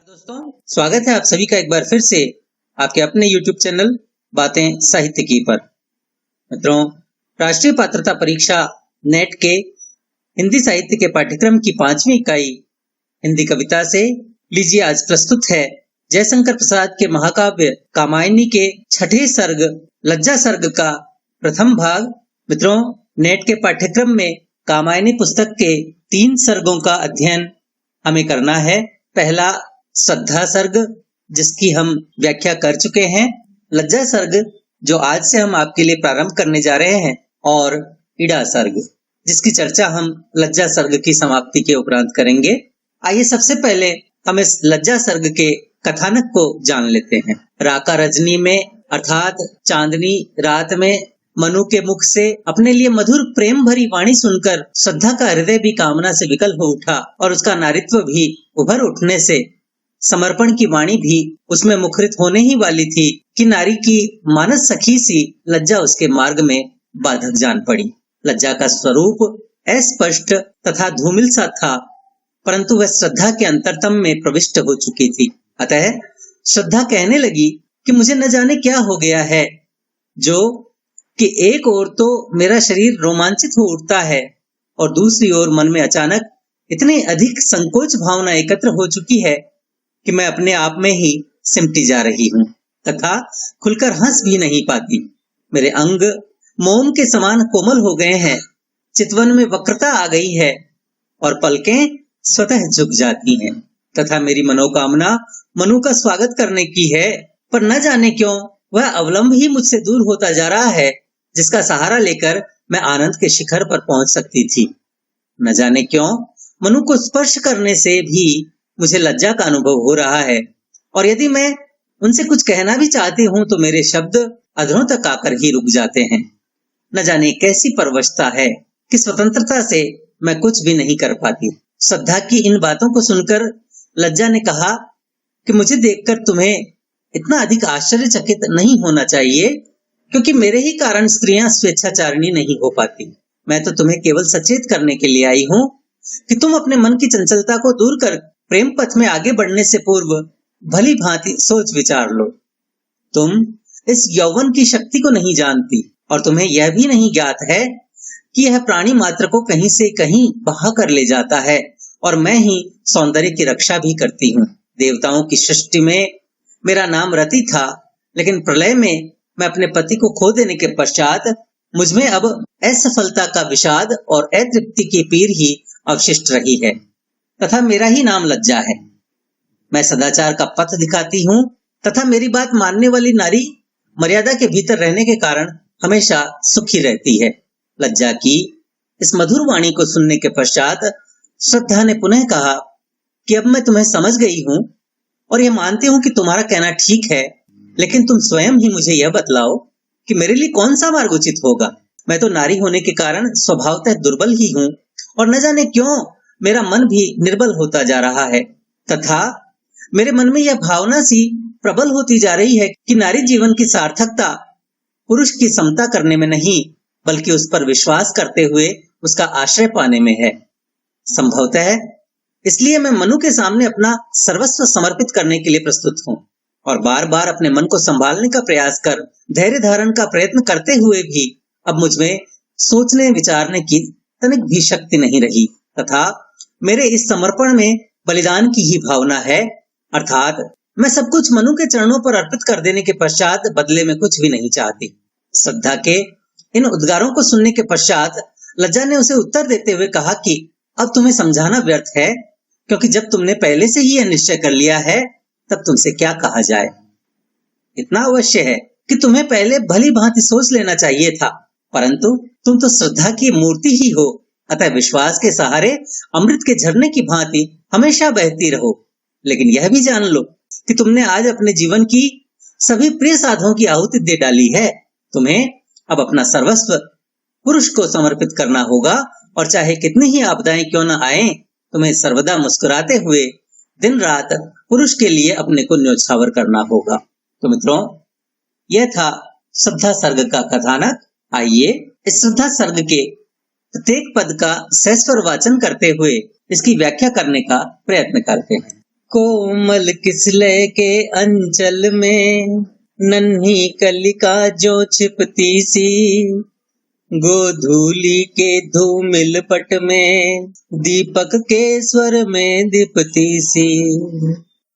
दोस्तों, स्वागत है आप सभी का एक बार फिर से आपके अपने YouTube चैनल बातें साहित्य की पर। मित्रों, राष्ट्रीय पात्रता परीक्षा नेट के हिंदी साहित्य के पाठ्यक्रम की 5वीं इकाई हिंदी कविता से लीजिए आज प्रस्तुत है जयशंकर प्रसाद के महाकाव्य कामायनी के 6ठे सर्ग लज्जा सर्ग का प्रथम भाग। मित्रों, नेट के पाठ्यक्रम में कामायनी पुस्तक के 3 सर्गों का अध्ययन हमें करना है। पहला श्रद्धा सर्ग, जिसकी हम व्याख्या कर चुके हैं, लज्जा सर्ग जो आज से हम आपके लिए प्रारंभ करने जा रहे हैं, और इड़ा सर्ग जिसकी चर्चा हम लज्जा सर्ग की समाप्ति के उपरांत करेंगे। आइए सबसे पहले हम इस लज्जा सर्ग के कथानक को जान लेते हैं। राका रजनी में अर्थात चांदनी रात में मनु के मुख से अपने लिए मधुर प्रेम भरी वाणी सुनकर श्रद्धा का हृदय भी कामना से विकल हो उठा और उसका नारित्व भी उभर उठने से समर्पण की वाणी भी उसमें मुखरित होने ही वाली थी कि नारी की मानस सखी सी लज्जा उसके मार्ग में बाधक जान पड़ी। लज्जा का स्वरूप अस्पष्ट तथा धूमिल सा था, परंतु वह श्रद्धा के अंतरतम में प्रविष्ट हो चुकी थी। अतः श्रद्धा कहने लगी कि मुझे न जाने क्या हो गया है, जो कि एक ओर तो मेरा शरीर रोमांचित हो उठता है और दूसरी ओर मन में अचानक इतनी अधिक संकोच भावना एकत्र हो चुकी है कि मैं अपने आप में ही सिमटी जा रही हूँ तथा खुलकर हंस भी नहीं पाती। मेरे अंग मोम के समान कोमल हो गए हैं, चितवन में वक्रता आ गई है और पलकें स्वतः झुक जाती हैं तथा मेरी मनोकामना मनु का स्वागत करने की है, पर न जाने क्यों वह अवलंब ही मुझसे दूर होता जा रहा है, जिसका सहारा लेकर मैं आनंद के शिखर पर पहुंच सकती थी। न जाने क्यों मनु को स्पर्श करने से भी मुझे लज्जा का अनुभव हो रहा है, और यदि मैं उनसे कुछ कहना भी चाहती हूँ तो मेरे शब्द अधरों तक आकर ही रुक जाते हैं। न जाने कैसी परवशता है कि स्वतंत्रता से मैं कुछ भी नहीं कर पाती। श्रद्धा की इन बातों को सुनकर लज्जा ने कहा कि मुझे देखकर तुम्हें इतना अधिक आश्चर्यचकित नहीं होना चाहिए, क्योंकि मेरे ही कारण स्त्रियां स्वेच्छाचारिणी नहीं हो पाती। मैं तो तुम्हें केवल सचेत करने के लिए आई हूँ कि तुम अपने मन की चंचलता को दूर कर प्रेम पथ में आगे बढ़ने से पूर्व भली भांति सोच विचार लो। तुम इस यौवन की शक्ति को नहीं जानती और तुम्हें यह भी नहीं ज्ञात है कि यह प्राणी मात्र को कहीं से कहीं बहा कर ले जाता है, और मैं ही सौंदर्य की रक्षा भी करती हूँ। देवताओं की सृष्टि में मेरा नाम रति था, लेकिन प्रलय में मैं अपने पति को खो देने के पश्चात मुझमें अब असफलता का विषाद और अतृप्ति की पीर ही अवशिष्ट रही है, तथा मेरा ही नाम लज्जा है। मैं सदाचार का पथ दिखाती हूँ तथा मेरी बात मानने वाली नारी मर्यादा के भीतर रहने के कारण हमेशा सुखी रहती है। लज्जा की इस मधुर वाणी को सुनने के पश्चात श्रद्धा ने पुनः कहा कि अब मैं तुम्हें समझ गई हूँ और यह मानती हूँ कि तुम्हारा कहना ठीक है, लेकिन तुम स्वयं ही मुझे यह बतलाओ कि मेरे लिए कौन सा मार्ग उचित होगा। मैं तो नारी होने के कारण स्वभावतः दुर्बल ही हूँ, और न जाने क्यों मेरा मन भी निर्बल होता जा रहा है, तथा मेरे मन में यह भावना सी प्रबल होती जा रही है कि नारी जीवन की सार्थकता पुरुष की समता करने में नहीं, बल्कि उस पर विश्वास करते हुए उसका आश्रय पाने में है। संभवतः इसलिए मैं मनु के सामने अपना सर्वस्व समर्पित करने के लिए प्रस्तुत हूँ, और बार बार अपने मन को संभालने का प्रयास कर धैर्य धारण का प्रयत्न करते हुए भी अब मुझमें सोचने विचारने की तनिक भी शक्ति नहीं रही, तथा मेरे इस समर्पण में बलिदान की ही भावना है, अर्थात मैं सब कुछ मनु के चरणों पर अर्पित कर देने के पश्चात बदले में कुछ भी नहीं चाहती। श्रद्धा के इन उद्गारों को सुनने के पश्चात लज्जा ने उसे उत्तर देते हुए कहा कि अब तुम्हें समझाना व्यर्थ है, क्योंकि जब तुमने पहले से ही यह निश्चय कर लिया है तब तुमसे क्या कहा जाए। इतना अवश्य है कि तुम्हें पहले भली भांति सोच लेना चाहिए था, परंतु तुम तो श्रद्धा की मूर्ति ही हो, अतः विश्वास के सहारे अमृत के झरने की भांति हमेशा बहती रहो। लेकिन यह भी जान लो कि तुमने आज अपने जीवन की सभी प्रिय साधनों की आहुति दे डाली है। तुम्हें अब अपना सर्वस्व पुरुष को समर्पित करना होगा, और चाहे कितनी ही आपदाएं क्यों न आए, तुम्हें सर्वदा मुस्कुराते हुए दिन रात पुरुष के लिए अपने को न्योछावर करना होगा। तो मित्रों, यह था श्रद्धा सर्ग का कथानक। आइए इस श्रद्धा सर्ग के प्रत्येक पद का सस्वर वाचन करते हुए इसकी व्याख्या करने का प्रयत्न करते हैं। कोमल किसलय के अंचल में नन्ही कलिका जो छिपती सी, गोधूली के धूमिल पट में दीपक के स्वर में दीपती सी।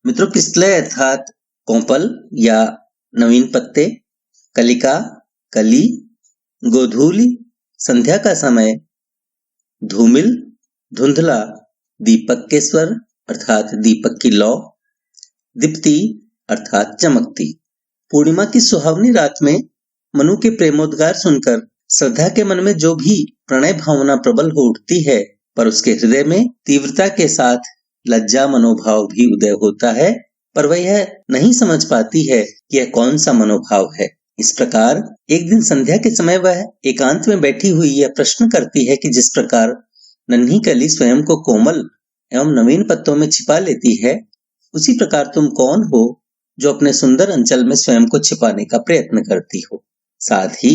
मित्रों, किसलय अर्थात कोमल या नवीन पत्ते, कलिका कली, गोधूली संध्या का समय, धूमिल धुंधला दीपक के स्वर अर्थात दीपक की लौ, दीप्ति अर्थात चमकती। पूर्णिमा की सुहावनी रात में मनु के प्रेमोद्गार सुनकर श्रद्धा के मन में जो भी प्रणय भावना प्रबल हो उठती है, पर उसके हृदय में तीव्रता के साथ लज्जा मनोभाव भी उदय होता है, पर वह यह नहीं समझ पाती है कि यह कौन सा मनोभाव है। इस प्रकार एक दिन संध्या के समय वह एकांत में बैठी हुई यह प्रश्न करती है कि जिस प्रकार नन्ही कली स्वयं को कोमल एवं नवीन पत्तों में छिपा लेती है, उसी प्रकार तुम कौन हो जो अपने सुंदर अंचल में स्वयं को छिपाने का प्रयत्न करती हो। साथ ही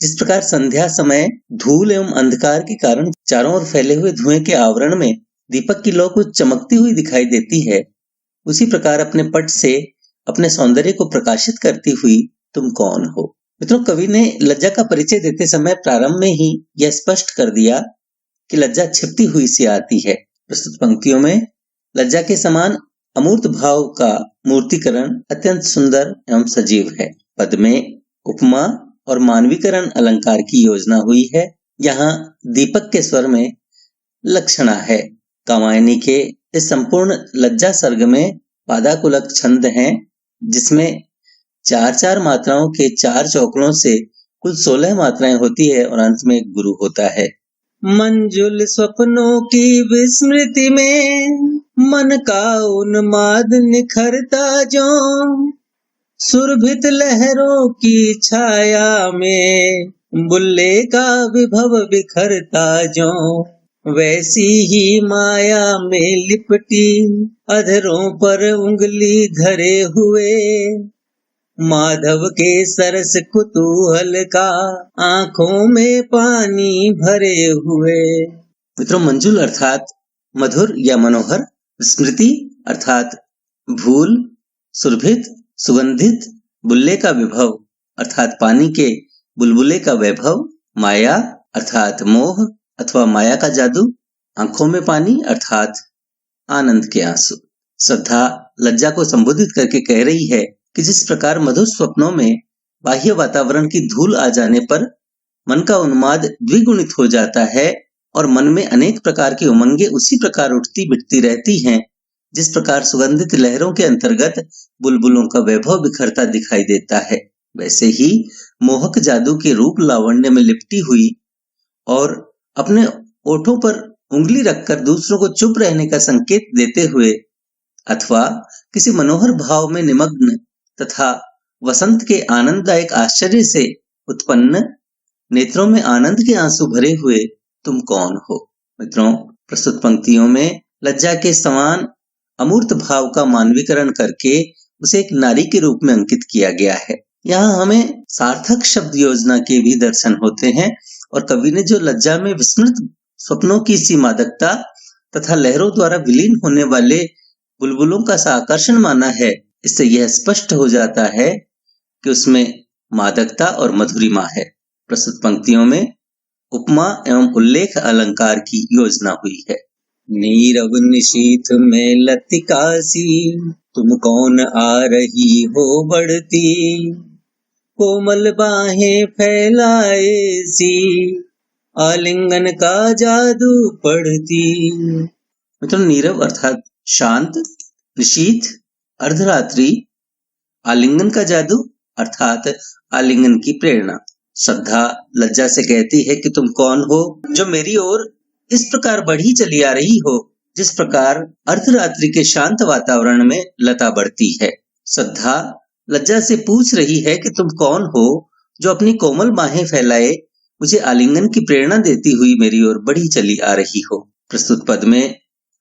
जिस प्रकार संध्या समय धूल एवं अंधकार के कारण चारों ओर फैले हुए धुएं के आवरण में दीपक की लौ कुछ चमकती हुई दिखाई देती है, उसी प्रकार अपने पट से अपने सौंदर्य को प्रकाशित करती हुई तुम कौन हो। मित्रों, कवि ने लज्जा का परिचय देते समय प्रारंभ में ही यह स्पष्ट कर दिया कि लज्जा छिपती हुई सी आती है। प्रस्तुत पंक्तियों में लज्जा के समान अमूर्त भाव का मूर्तिकरण अत्यंत सुंदर एवं सजीव है। पद में उपमा और मानवीकरण अलंकार की योजना हुई है। यहाँ दीपक के स्वर में लक्षणा है। कामायनी के इस संपूर्ण लज्जा सर्ग में पादाकुलक छंद हैं, जिसमें 4-4 मात्राओं के 4 चौकड़ों से कुल 16 मात्राएं होती है और अंत में एक गुरु होता है। मंजुल स्वप्नों की विस्मृति में मन का उन्माद निखरता जो, सुरभित लहरों की छाया में बुल्ले का विभव बिखरता जो, वैसी ही माया में लिपटी अधरों पर उंगली धरे हुए, माधव के सरस कुतूहल का आंखों में पानी भरे हुए। मित्रों, मंजुल अर्थात मधुर या मनोहर, स्मृति अर्थात भूल, सुरभित सुगंधित, बुल्ले का विभव अर्थात पानी के बुलबुले का वैभव, माया अर्थात मोह अथवा माया का जादू, आंखों में पानी अर्थात आनंद के आंसू। श्रद्धा लज्जा को संबोधित करके कह रही है कि जिस प्रकार मधुर स्वप्नों में बाह्य वातावरण की धूल आ जाने पर मन का उन्माद द्विगुणित हो जाता है और मन में अनेक प्रकार की उमंगे उसी प्रकार उठती बिठती रहती हैं, जिस प्रकार सुगंधित लहरों के अंतर्गत बुलबुलों का वैभव बिखरता दिखाई देता है, वैसे ही मोहक जादू के रूप लावण्य में लिपटी हुई और अपने ओठों पर उंगली रखकर दूसरों को चुप रहने का संकेत देते हुए अथवा किसी मनोहर भाव में निमग्न तथा वसंत के आनंददायक आश्चर्य से उत्पन्न नेत्रों में आनंद के आंसू भरे हुए तुम कौन हो। मित्रों, प्रस्तुत पंक्तियों में लज्जा के समान अमूर्त भाव का मानवीकरण करके उसे एक नारी के रूप में अंकित किया गया है। यहाँ हमें सार्थक शब्द योजना के भी दर्शन होते हैं और कवि ने जो लज्जा में विस्मृत स्वप्नों की सी मादकता तथा लहरों द्वारा विलीन होने वाले बुलबुलों का सा आकर्षण माना है, इससे यह स्पष्ट हो जाता है कि उसमें मादकता और मधुरिमा है। प्रस्तुत पंक्तियों में उपमा एवं उल्लेख अलंकार की योजना हुई है। नीरव निशीथ में लतिका सी, तुम कौन आ रही हो बढ़ती, कोमल बाहें फैलाए सी, आलिंगन का जादू पढ़ती। मित्रों, नीरव अर्थात शांत, निशीथ अर्धरात्रि, आलिंगन का जादू अर्थात आलिंगन की प्रेरणा। श्रद्धा लज्जा से कहती है कि तुम कौन हो जो मेरी ओर इस प्रकार बढ़ी चली आ रही हो, जिस प्रकार अर्धरात्रि के शांत वातावरण में लता बढ़ती है। श्रद्धा लज्जा से पूछ रही है कि तुम कौन हो जो अपनी कोमल बाहें फैलाए मुझे आलिंगन की प्रेरणा देती हुई मेरी ओर बढ़ी चली आ रही हो। प्रस्तुत पद में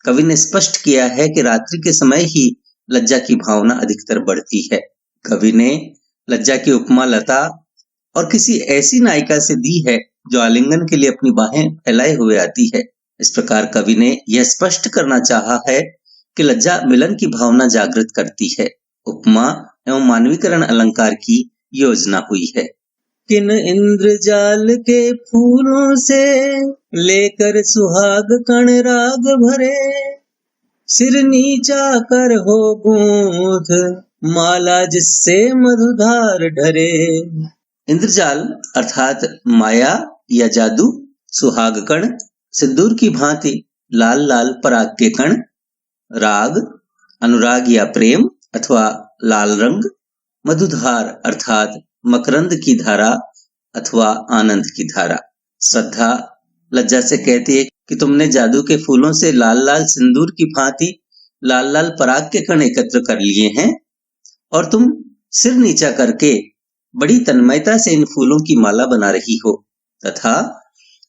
कवि ने स्पष्ट किया है कि रात्रि के समय ही लज्जा की भावना अधिकतर बढ़ती है। कवि ने लज्जा की उपमा लता और किसी ऐसी नायिका से दी है जो आलिंगन के लिए अपनी बाहें फैलाए हुए आती है। इस प्रकार कवि ने यह स्पष्ट करना चाहा है कि लज्जा मिलन की भावना जागृत करती है। उपमा एवं मानवीकरण अलंकार की योजना हुई है। किन इंद्रजाल के फूलों से लेकर सुहाग कण राग भरे, सिर नीचा कर हो गूंथ माला जिससे मधुधार ढरे। इंद्रजाल अर्थात माया या जादू, सुहाग कण सिंदूर की भांति लाल लाल पराग के कण, राग अनुराग या प्रेम अथवा लाल रंग, मधुधार अर्थात मकरंद की धारा अथवा आनंद की धारा। श्रद्धा लज्जा से कहती है कि तुमने जादू के फूलों से लाल लाल सिंदूर की भांति लाल लाल पराग के कण एकत्र कर लिए हैं और तुम सिर नीचा करके बड़ी तन्मयता से इन फूलों की माला बना रही हो तथा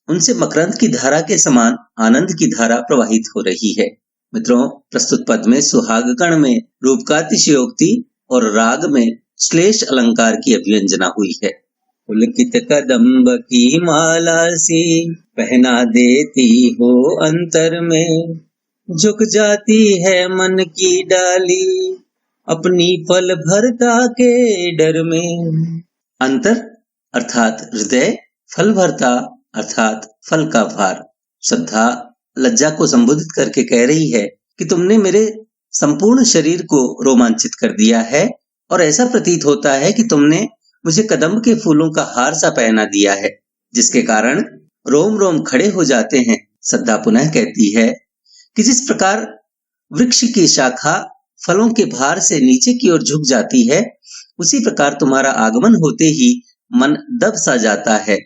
उनसे मकरंद की धारा के समान आनंद की धारा प्रवाहित हो रही है। मित्रों, प्रस्तुत पद में सुहागकण में रूपकातिशयोक्ति और राग में श्लेष अलंकार की अभिव्यंजना हुई है। पुलकित कदम्ब की माला सी पहना देती हो अंतर में, झुक जाती है मन की डाली अपनी फल भरता के डर में। अंतर अर्थात हृदय, फल भरता अर्थात फल का भार। श्रद्धा लज्जा को संबोधित करके कह रही है कि तुमने मेरे संपूर्ण शरीर को रोमांचित कर दिया है और ऐसा प्रतीत होता है कि तुमने मुझे कदम्ब के फूलों का हार सा पहना दिया है, जिसके कारण रोम रोम खड़े हो जाते हैं। श्रद्धा पुनः कहती है कि जिस प्रकार वृक्ष की शाखा फलों के भार से नीचे की ओर झुक जाती है, उसी प्रकार तुम्हारा आगमन होते ही मन दब सा जाता है,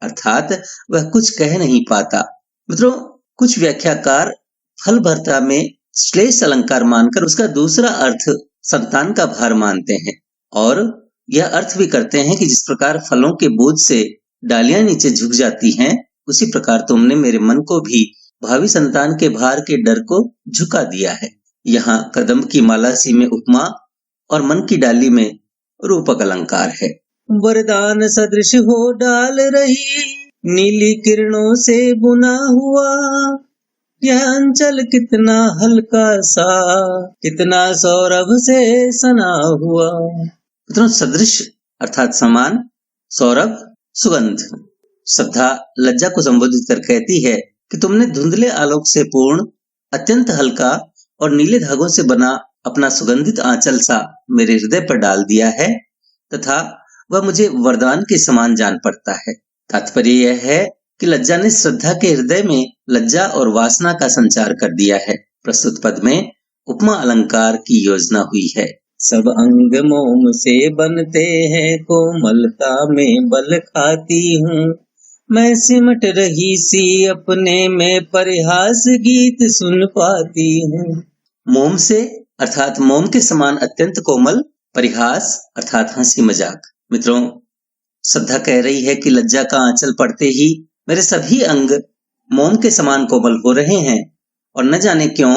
अर्थात वह कुछ कह नहीं पाता। मित्रों, कुछ व्याख्याकार फल भरता में श्लेष अलंकार मानकर उसका दूसरा अर्थ संतान का भार मानते हैं और यह अर्थ भी करते हैं कि जिस प्रकार फलों के बोझ से डालियां नीचे झुक जाती हैं, उसी प्रकार तुमने मेरे मन को भी भावी संतान के भार के डर को झुका दिया है। यहाँ कदम्ब की माला सी में उपमा और मन की डाली में रूपक अलंकार है। वरदान सदृश हो डाल रही नीली किरणों से बुना हुआ, यह अंचल कितना हल्का सा, कितना सौरभ से सना हुआ। मित्रों, सदृश अर्थात समान, सौरभ सुगंध। श्रद्धा लज्जा को संबोधित कर कहती है कि तुमने धुंधले आलोक से पूर्ण, अत्यंत हल्का और नीले धागों से बना अपना सुगंधित आंचल सा मेरे हृदय पर डाल दिया है तथा वह मुझे वरदान के समान जान पड़ता है। तात्पर्य यह है कि लज्जा ने श्रद्धा के हृदय में लज्जा और वासना का संचार कर दिया है। प्रस्तुत पद में उपमा अलंकार की योजना हुई है। सब अंग मोम से बनते हैं, कोमलता में बल खाती हूँ, मैं सिमट रही सी अपने में परिहास गीत सुन पाती हूँ। मोम से अर्थात मोम के समान अत्यंत कोमल, परिहास अर्थात हंसी मजाक। मित्रों, श्रद्धा कह रही है कि लज्जा का आंचल पड़ते ही मेरे सभी अंग मोम के समान कोमल हो रहे हैं और न जाने क्यों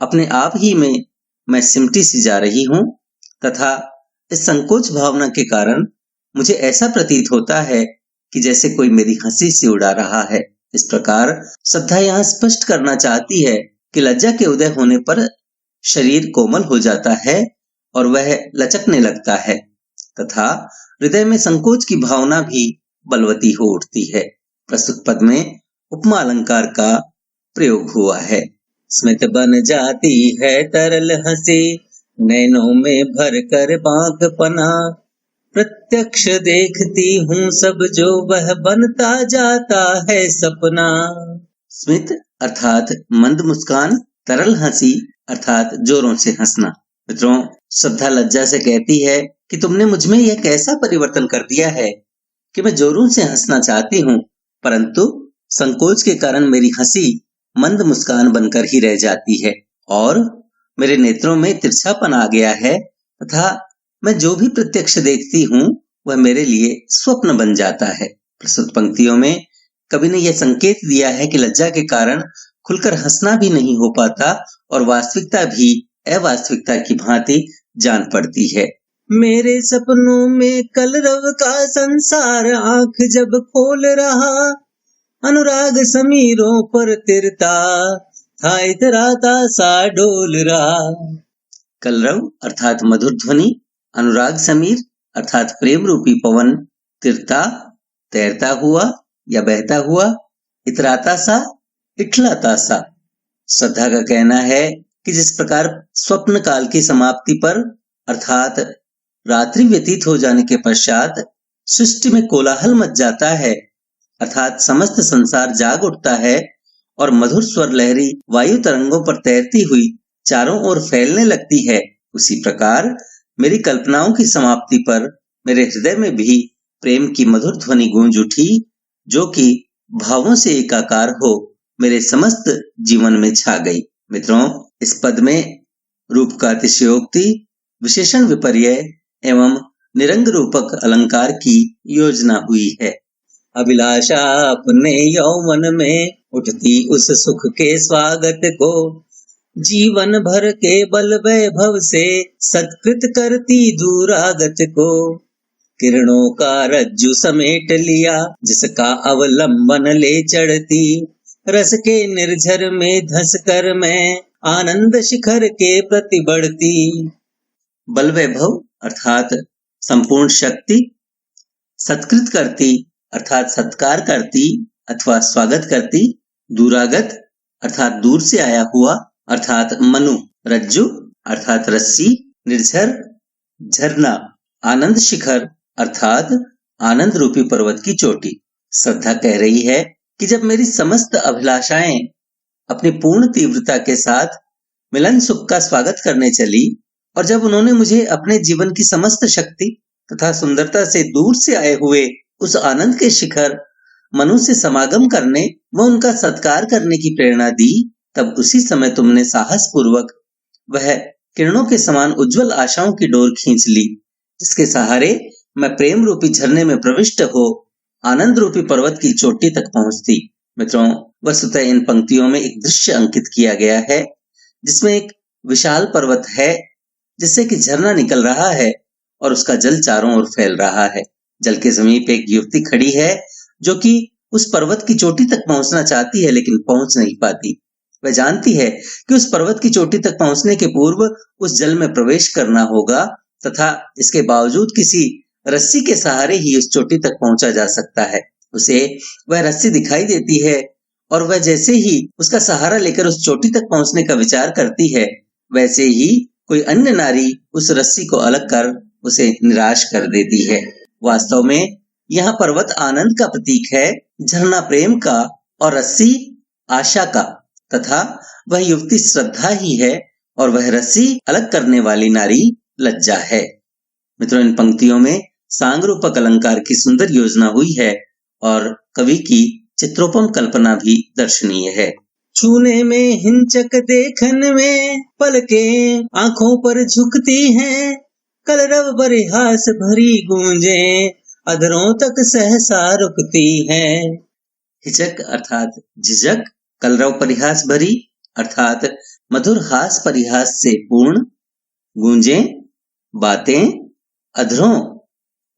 अपने आप ही में मैं सिमटी सी जा रही हूँ तथा इस संकोच भावना के कारण मुझे ऐसा प्रतीत होता है कि जैसे कोई मेरी हंसी सी उड़ा रहा है। इस प्रकार श्रद्धा यहाँ स्पष्ट करना चाहती है कि लज्जा के उदय होने पर शरीर कोमल हो जाता है और वह लचकने लगता है तथा हृदय में संकोच की भावना भी बलवती हो उठती है। प्रस्तुत पद में उपमा अलंकार का प्रयोग हुआ है। स्मित बन जाती है तरल हंसी, नैनों में भर कर बांक पना, प्रत्यक्ष देखती हूँ सब जो वह बनता जाता है सपना। स्मित अर्थात मंद मुस्कान, तरल हंसी अर्थात जोरों से हंसना। मित्रों, श्रद्धा लज्जा से कहती है कि तुमने मुझ में यह कैसा परिवर्तन कर दिया है कि मैं जोरों से हंसना चाहती हूँ, परंतु संकोच के कारण मेरी हंसी मंद मुस्कान बनकर ही रह जाती है और मेरे नेत्रों में तिरछापन आ गया है तथा मैं जो भी प्रत्यक्ष देखती हूँ वह मेरे लिए स्वप्न बन जाता है। प्रस्तुत पंक्तियों में कवि ने यह संकेत दिया है कि लज्जा के कारण खुलकर हंसना भी नहीं हो पाता और वास्तविकता भी अवास्तविकता की भांति जान पड़ती है। मेरे सपनों में कलरव का संसार आंख जब खोल रहा, अनुराग समीरों पर तिरता था इतराता सा डोल रहा। कलरव अर्थात मधुर ध्वनि, अनुराग समीर अर्थात प्रेम रूपी पवन, तिरता तैरता हुआ या बहता हुआ, इतराता सा इठलाता सा। श्रद्धा का कहना है कि जिस प्रकार स्वप्न काल की समाप्ति पर अर्थात रात्रि व्यतीत हो जाने के पश्चात सृष्टि में कोलाहल मच जाता है, अर्थात समस्त संसार जाग उठता है और मधुर स्वर लहरी वायु तरंगों पर तैरती हुई चारों ओर फैलने लगती है, उसी प्रकार मेरी कल्पनाओं की समाप्ति पर मेरे हृदय में भी प्रेम की मधुर ध्वनि गूंज उठी, जो कि भावों से एकाकार हो मेरे समस्त जीवन में छा गई। मित्रों, इस पद में रूप का अतिशयोक्ति, विशेषण विपर्यय एवं निरंग रूपक अलंकार की योजना हुई है। अभिलाषा अपने यौवन में उठती उस सुख के स्वागत को, जीवन भर के बल वैभव से सत्कृत करती दूरागत को। किरणों का रज्जु समेट लिया जिसका अवलंबन ले चढ़ती, रस के निर्झर में धस कर मैं आनंद शिखर के प्रति बढ़ती। बल वैभव अर्थात संपूर्ण शक्ति, सत्कृत करती अर्थात सत्कार करती अथवा स्वागत करती, दूरागत अर्थात दूर से आया हुआ अर्थात मनु, रज्जु अर्थात रस्सी, निर्झर झरना, आनंद शिखर अर्थात आनंद रूपी पर्वत की चोटी। श्रद्धा कह रही है कि जब मेरी समस्त अभिलाषाएं अपनी पूर्ण तीव्रता के साथ मिलन सुख का स्वागत करने चली और जब उन्होंने मुझे अपने जीवन की समस्त शक्ति तथा सुंदरता से दूर से आए हुए उस आनंद के शिखर मनु से समागम करने व उनका सत्कार करने की प्रेरणा दी, तब उसी समय तुमने साहस पूर्वक वह किरणों के समान उज्जवल आशाओं की डोर खींच ली, जिसके सहारे मैं प्रेम रूपी झरने में प्रविष्ट हो आनंद रूपी पर्वत की चोटी तक पहुंचती। मित्रों, वस्तुतः इन पंक्तियों में एक दृश्य अंकित किया गया है जिसमें एक विशाल पर्वत है जिससे कि झरना निकल रहा है और उसका जल चारों ओर फैल रहा है। जल के समीप एक युवती खड़ी है जो कि उस पर्वत की चोटी तक पहुंचना चाहती है लेकिन पहुंच नहीं पाती। वह जानती है कि उस पर्वत की चोटी तक पहुंचने के पूर्व उस जल में प्रवेश करना होगा तथा इसके बावजूद किसी रस्सी के सहारे ही उस चोटी तक पहुंचा जा सकता है। उसे वह रस्सी दिखाई देती है और वह जैसे ही उसका सहारा लेकर उस चोटी तक पहुंचने का विचार करती है, वैसे ही कोई अन्य नारी उस रस्सी को अलग कर उसे निराश कर देती है। वास्तव में यह पर्वत आनंद का प्रतीक है, झरना प्रेम का और रस्सी आशा का, तथा वह युवती श्रद्धा ही है और वह रस्सी अलग करने वाली नारी लज्जा है। मित्रों, इन पंक्तियों में सांग रूपक अलंकार की सुंदर योजना हुई है और कवि की चित्रोपम कल्पना भी दर्शनीय है। छूने में हिंचक, देखन में पलके आंखों पर झुकती हैं, कलरव परिहास भरी गूंजे अधरों तक सहसा रुकती हैं। हिचक अर्थात झिझक, कलरव परिहास भरी अर्थात मधुर हास परिहास से पूर्ण, गूंजे बातें, अधरों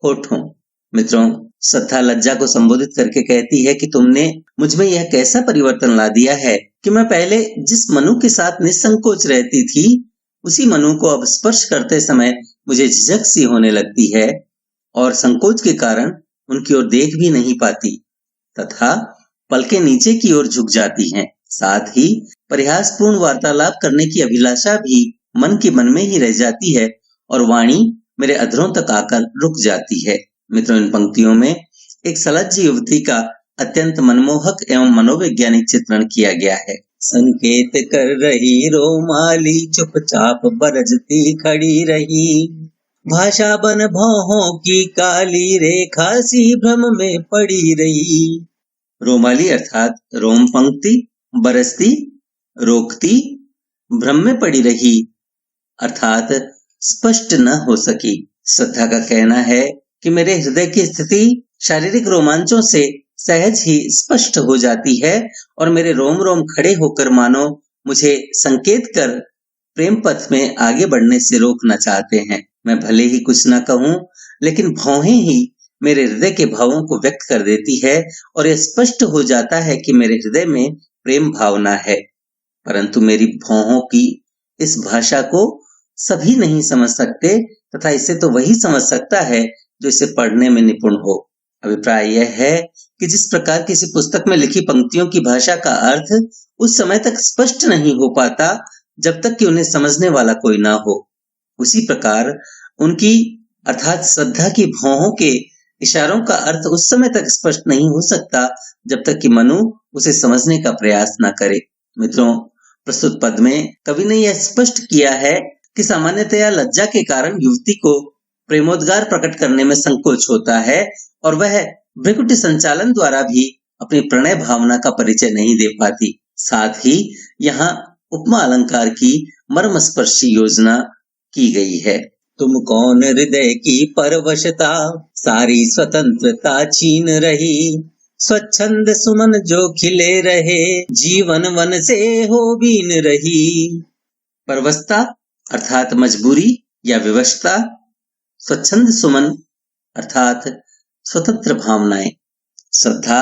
होठों। मित्रों, श्रद्धा लज्जा को संबोधित करके कहती है कि तुमने मुझ में यह कैसा परिवर्तन ला दिया है कि मैं पहले जिस मनु के साथ निसंकोच रहती थी, उसी मनु को अब स्पर्श करते समय मुझे झिझक सी होने लगती है और संकोच के कारण उनकी ओर देख भी नहीं पाती तथा पलकें नीचे की ओर झुक जाती हैं। साथ ही परिहासपूर्ण वार्तालाप करने की अभिलाषा भी मन के मन में ही रह जाती है और वाणी मेरे अधरों तक आकर रुक जाती है। मित्रों, इन पंक्तियों में एक सलज्ज युवती का अत्यंत मनमोहक एवं मनोवैज्ञानिक चित्रण किया गया है। संकेत कर रही रोमाली चुपचाप बरजती खड़ी रही, भाषा बन भौहों की काली रेखा सी भ्रम में पड़ी रही। रोमाली अर्थात रोम पंक्ति, बरसती रोकती, भ्रम में पड़ी रही अर्थात स्पष्ट न हो सकी। श्रद्धा का कहना है कि मेरे हृदय की स्थिति शारीरिक रोमांचों से सहज ही स्पष्ट हो जाती है और मेरे रोम रोम खड़े होकर मानो मुझे संकेत कर प्रेम पथ में आगे बढ़ने से रोकना चाहते हैं। मैं भले ही कुछ न कहूं, लेकिन भौहें ही मेरे हृदय के भावों को व्यक्त कर देती है और यह स्पष्ट हो जाता है कि मेरे हृदय में प्रेम भावना है। परंतु मेरी भौहों की इस भाषा को सभी नहीं समझ सकते तथा इसे तो वही समझ सकता है जो इसे पढ़ने में निपुण हो। अभिप्राय यह है कि जिस प्रकार किसी पुस्तक में लिखी पंक्तियों की भाषा का अर्थ उस समय तक स्पष्ट नहीं हो पाता जब तक कि उन्हें समझने वाला कोई ना हो, उसी प्रकार उनकी अर्थात श्रद्धा की भौहों के इशारों का अर्थ उस समय तक स्पष्ट नहीं हो सकता जब तक कि मनु उसे समझने का प्रयास न करे। मित्रों, प्रस्तुत पद में कवि ने यह स्पष्ट किया है कि सामान्यतया लज्जा के कारण युवती को प्रेमोद्गार प्रकट करने में संकोच होता है और वह भ्रुकुटी संचालन द्वारा भी अपनी प्रणय भावना का परिचय नहीं दे पाती। साथ ही यहाँ उपमा अलंकार की मर्मस्पर्शी योजना की गई है। तुम कौन हृदय की परवशता, सारी स्वतंत्रता छीन रही, स्वच्छंद सुमन जो खिले रहे, जीवन वन से हो बीन रही। परवशता अर्थात मजबूरी या विवशता, स्वच्छंद सुमन अर्थात स्वतंत्र भावनाएं। श्रद्धा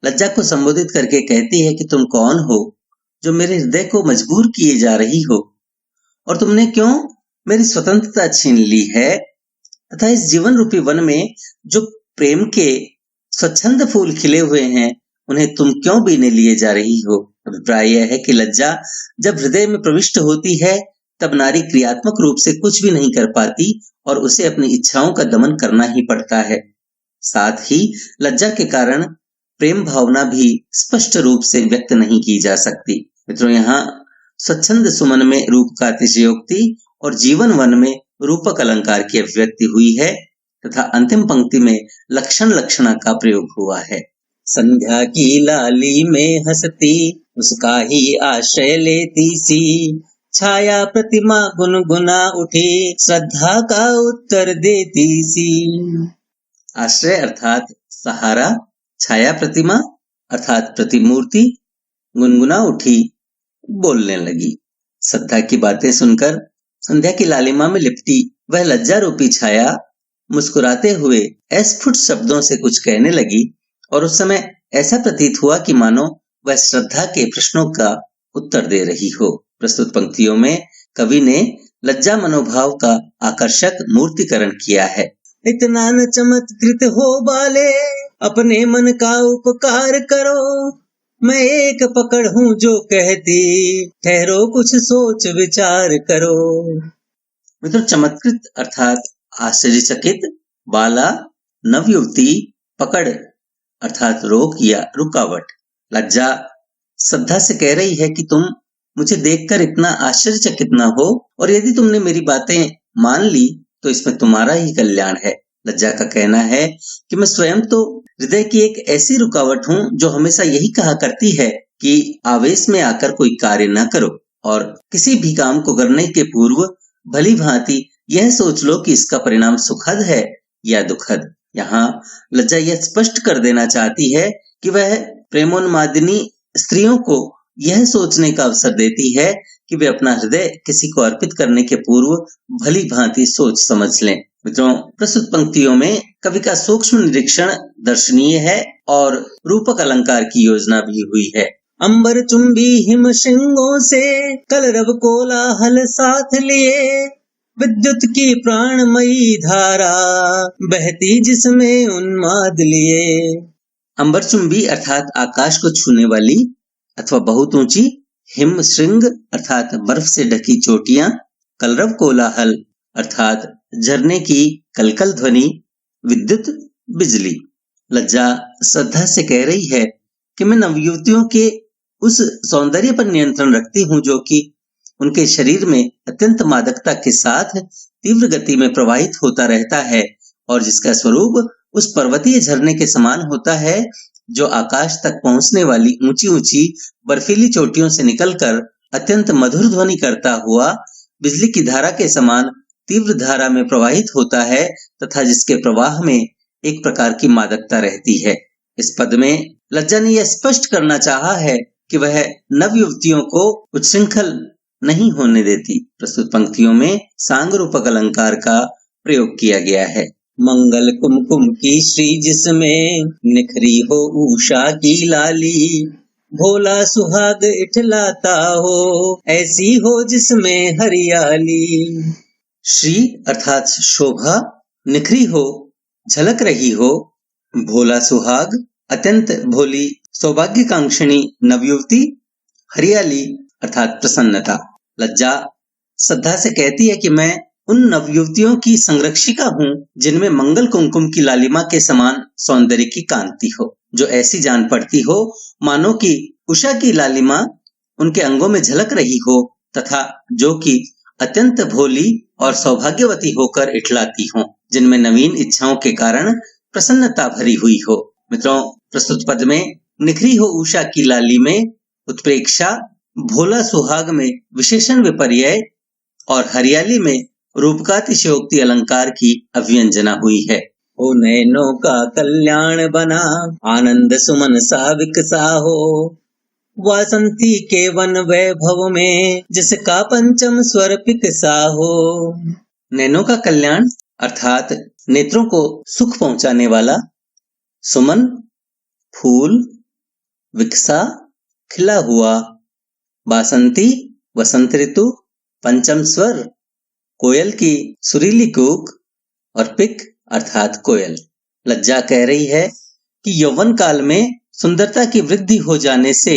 लज्जा को संबोधित करके कहती है कि तुम कौन हो जो मेरे हृदय को मजबूर किए जा रही हो, और तुमने क्यों मेरी स्वतंत्रता छीन ली है तथा इस जीवन रूपी वन में जो प्रेम के स्वच्छंद फूल खिले हुए हैं उन्हें तुम क्यों बीने लिए जा रही हो। अभिप्राय यह है कि लज्जा जब हृदय में प्रविष्ट होती है तब नारी क्रियात्मक रूप से कुछ भी नहीं कर पाती और उसे अपनी इच्छाओं का दमन करना ही पड़ता है। साथ ही लज्जा के कारण प्रेम भावना भी स्पष्ट रूप से व्यक्त नहीं की जा सकती। मित्रों, यहाँ स्वच्छंद सुमन में रूप का अतिशयोक्ति और जीवन वन में रूपक अलंकार की अभिव्यक्ति हुई है तथा अंतिम पंक्ति में लक्षण लक्षणा का प्रयोग हुआ है। संध्या की लाली में हंसती, उसका ही आश्रय लेती सी, छाया प्रतिमा गुनगुना उठी, श्रद्धा का उत्तर देती सी। आश्रय अर्थात सहारा, छाया प्रतिमा अर्थात प्रतिमूर्ति, गुनगुना उठी बोलने लगी। श्रद्धा की बातें सुनकर संध्या की लालिमा में लिपटी वह लज्जा रूपी छाया मुस्कुराते हुए अस्फुट शब्दों से कुछ कहने लगी और उस समय ऐसा प्रतीत हुआ कि मानो वह श्रद्धा के प्रश्नों का उत्तर दे रही हो। प्रस्तुत पंक्तियों में कवि ने लज्जा मनोभाव का आकर्षक मूर्तिकरण किया है। इतना न चमत्कृत हो बाले, अपने मन का उपकार करो, मैं एक पकड़ हूँ जो कहती, ठहरो कुछ सोच विचार करो। मित्रों, चमत्कृत अर्थात आश्चर्यचकित, बाला नवयुवती, पकड़ अर्थात रोक या रुकावट। लज्जा श्रद्धा से कह रही है कि तुम मुझे देखकर इतना आश्चर्यचकित न हो, और यदि तुमने मेरी बातें मान ली तो इसमें तुम्हारा ही कल्याण है। लज्जा का कहना है कि मैं स्वयं तो हृदय की एक ऐसी रुकावट हूँ जो हमेशा यही कहा करती है कि आवेश में आकर कोई कार्य न करो और किसी भी काम को करने के पूर्व भली भांति यह सोच लो कि इसका परिणाम सुखद है या दुखद। यहाँ लज्जा यह स्पष्ट कर देना चाहती है कि वह प्रेमोन्मादिनी स्त्रियों को यह सोचने का अवसर देती है कि वे अपना हृदय किसी को अर्पित करने के पूर्व भली भांति सोच समझ लें। मित्रों, प्रस्तुत पंक्तियों में कवि का सूक्ष्म निरीक्षण दर्शनीय है और रूपक अलंकार की योजना भी हुई है। अंबर चुंबी हिम श्रृंगों से, कलरव कोलाहल साथ लिए, विद्युत की प्राणमयी धारा बहती जिसमें उन्माद लिए। अंबर चुंबी अर्थात आकाश को छूने वाली अथवा बहुत ऊंची, हिम श्रृंग अर्थात बर्फ से ढकी चोटियां, कलरव कोलाहल अर्थात झरने की कलकल ध्वनि, विद्युत बिजली। लज्जा श्रद्धा से कह रही है कि मैं नवयुवतियों के उस सौंदर्य पर नियंत्रण रखती हूँ जो कि उनके शरीर में अत्यंत मादकता के साथ तीव्र गति में प्रवाहित होता रहता है और जिसका स्वरूप उस पर्वतीय झरने के समान होता है जो आकाश तक पहुंचने वाली ऊंची ऊंची बर्फीली चोटियों से निकलकर अत्यंत मधुर ध्वनि करता हुआ बिजली की धारा के समान तीव्र धारा में प्रवाहित होता है तथा जिसके प्रवाह में एक प्रकार की मादकता रहती है। इस पद में लज्जा ने यह स्पष्ट करना चाहा है कि वह नवयुवतियों को उच्छृंखल नहीं होने देती। प्रस्तुत पंक्तियों में सांग रूपक अलंकार का प्रयोग किया गया है। मंगल कुमकुम की श्री जिसमें निखरी हो उषा की लाली, भोला सुहाग इठलाता हो, ऐसी हो जिसमें हरियाली। श्री अर्थात शोभा, निखरी हो, झलक रही हो। भोला सुहाग अत्यंत भोली सौभाग्यकांक्षिणी नवयुवती। हरियाली अर्थात प्रसन्नता। लज्जा श्रद्धा से कहती है कि मैं उन नवयुवतियों की संरक्षिका हूँ जिनमें मंगल कुमकुम की लालिमा के समान सौंदर्य की कांति हो, जो ऐसी जान पड़ती हो मानो कि उषा की लालिमा उनके अंगों में झलक रही हो, तथा जो कि अत्यंत भोली और सौभाग्यवती होकर इठलाती हो, जिनमें नवीन इच्छाओं के कारण प्रसन्नता भरी हुई हो। मित्रों, प्रस्तुत पद में निखरी हो उषा की लाली में उत्प्रेक्षा, भोला सुहाग में विशेषण विपर्यय और हरियाली में रूपकातिशयोक्ति अलंकार की अभिव्यंजना हुई है। ओ नैनों का कल्याण बना, आनंद सुमन सा विकसा हो, वासंती के वन वैभव में जिसका पंचम स्वर पिकसा हो। नैनों का कल्याण अर्थात नेत्रों को सुख पहुंचाने वाला, सुमन फूल, विकसा खिला हुआ, बासंती वसंत ऋतु, पंचम स्वर कोयल की सुरीली कूक और पिक अर्थात कोयल। लज्जा कह रही है कि यौवन काल में सुंदरता की वृद्धि हो जाने से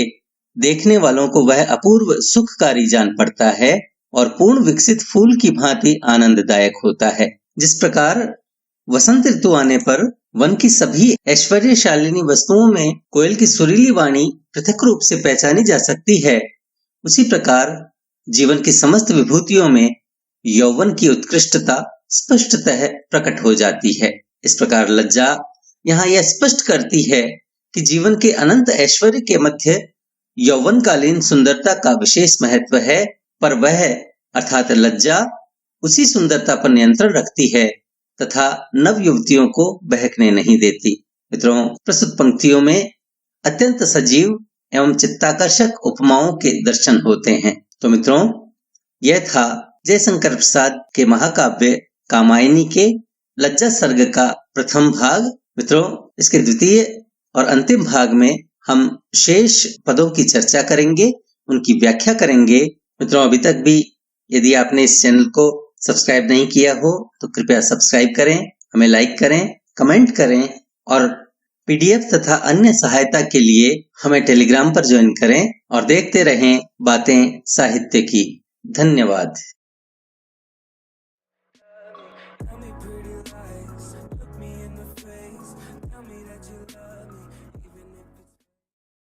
देखने वालों को वह अपूर्व सुखकारी जान पड़ता है और पूर्ण विकसित फूल की भांति आनंददायक होता है। जिस प्रकार वसंत ऋतु आने पर वन की सभी ऐश्वर्यशालिनी वस्तुओं में कोयल की सुरीली वाणी पृथक रूप से पहचानी जा सकती है, उसी प्रकार जीवन की समस्त विभूतियों में यौवन की उत्कृष्टता स्पष्टतः प्रकट हो जाती है। इस प्रकार लज्जा यहाँ यह स्पष्ट करती है कि जीवन के अनंत ऐश्वर्य के मध्य यौवनकालीन सुंदरता का विशेष महत्व है, पर वह अर्थात लज्जा उसी सुंदरता पर नियंत्रण रखती है तथा नव युवतियों को बहकने नहीं देती। मित्रों, प्रस्तुत पंक्तियों में अत्यंत सजीव एवं चित्ताकर्षक उपमाओं के दर्शन होते हैं। तो मित्रों, यह था जयशंकर प्रसाद के महाकाव्य कामायनी के लज्जा सर्ग का प्रथम भाग। मित्रों, इसके द्वितीय और अंतिम भाग में हम शेष पदों की चर्चा करेंगे, उनकी व्याख्या करेंगे। मित्रों, अभी तक भी यदि आपने इस चैनल को सब्सक्राइब नहीं किया हो तो कृपया सब्सक्राइब करें, हमें लाइक करें, कमेंट करें और पीडीएफ तथा अन्य सहायता के लिए हमें टेलीग्राम पर ज्वाइन करें और देखते रहें बातें साहित्य की। धन्यवाद।